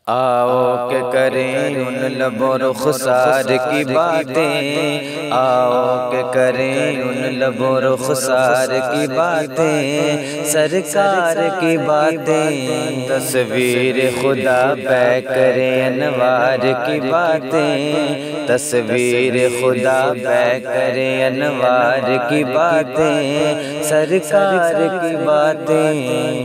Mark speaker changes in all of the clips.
Speaker 1: آؤ کہ کریں ان لب و رخسار کی باتیں، آؤ کہ کریں ان لب و رخسار کی باتیں، سرکار کی باتیں، تصویر خدا پہ کریں انوار کی باتیں، تصویر خدا پہ کریں انوار کی باتیں، سرکار کی باتیں،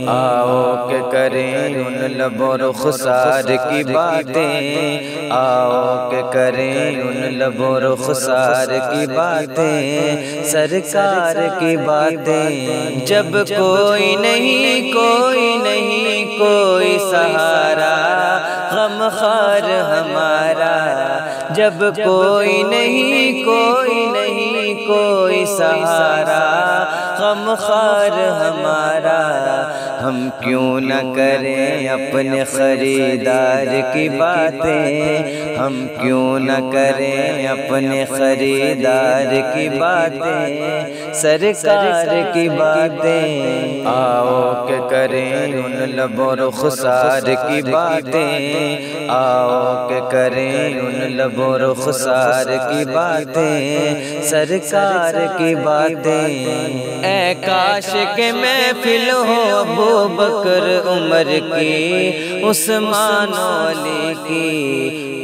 Speaker 1: آؤ کہ کریں ان لب و رخسار کی باتیں، آؤ کہ کریں ان لب و رخسار کی باتیں، سرکار کی باتیں، جب کوئی نہیں کوئی سہارا غم خوار ہمارا، جب کوئی نہیں کوئی سہارا غم خوار ہمارا، ہم کیوں نہ کریں اپنے خریدار کی باتیں، ہم کیوں نہ کریں اپنے خریدار کی باتیں، سرکار کی باتیں، آؤ کہ کریں ان لب و رخسار کی باتیں، آؤ کہ کریں ان لب و رخسار کی باتیں، سرکار کی باتیں، اے کاش کہ محفل ہو ابو بکر عمر کی، عثمان و علی کی،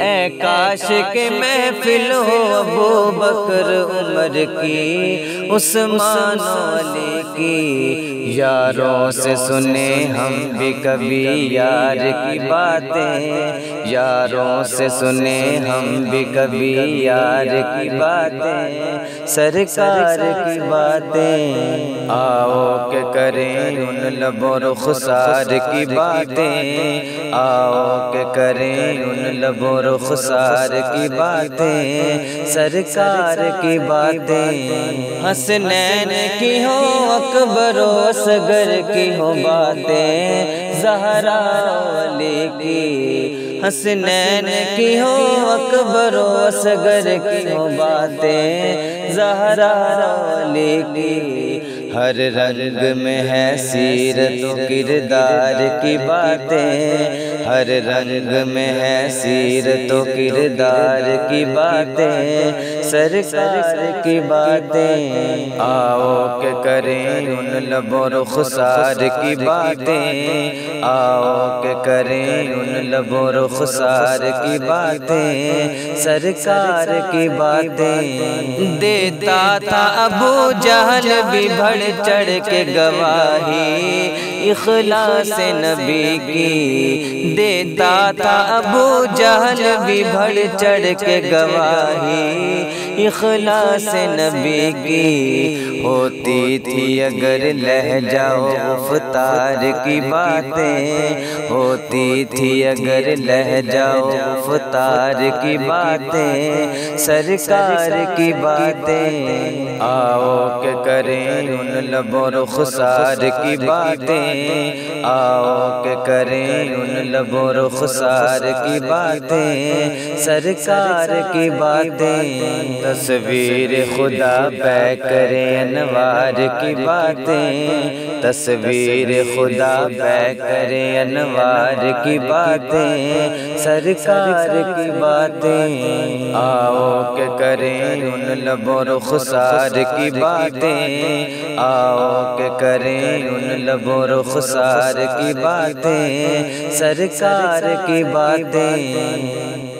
Speaker 1: اے کاش کہ محفل ہو ابو بکر عمر کی، عثمان و علی کی، یاروں سے سنیں ہم بھی کبھی یار کی باتیں، یاروں سے سنیں ہم بھی کبھی یار کی باتیں، سرکار کی باتیں، آؤ کہ کریں ان لب و رخسار کی باتیں، آؤ کہ کریں ان لب و رخسار کی باتیں، سرکار کی باتیں، حسنین کی ہو اکبر و اصغر کی ہو باتیں، زہرا علی کی، حسنین کی ہو اکبر و اصغر کی ہو باتیں، زہرا علی کی، ہر رنگ میں ہے سیرت و کردار کی باتیں، ہر رنگ میں ہے سیرت و کردار کی باتیں، سرکار کی باتیں، آؤ کہ کریں ان لب و رخسار کی باتیں، آؤ کہ کریں ان لب و رخسار کی باتیں، سرکار کی باتیں، دیتا تھا ابو جہل بھی بڑھ چڑھ کے گواہی اخلاص نبی کی، دیتا تھا ابو جہل بھی بڑھ چڑھ کے گواہی اخلاص نبی کی، ہوتی تھی اگر لہجہ و گفتار کی باتیں، ہوتی تھی اگر لہجہ و گفتار کی باتیں، سرکار کی باتیں، آؤ کہ کریں ان لب و رخسار کی باتیں، آؤ کہ کریں ان لب و رخسار کی باتیں، سرکار کی باتیں، تصویر خدا پہ کریں انوار کی باتیں، تصویر خدا پہ کریں انوار کی باتیں، سرکار کی باتیں، آؤ کہ کریں ان لب و رخسار کی باتیں، آؤ کہ کریں ان لب و رخسار کی باتیں، سرکار کی باتیں۔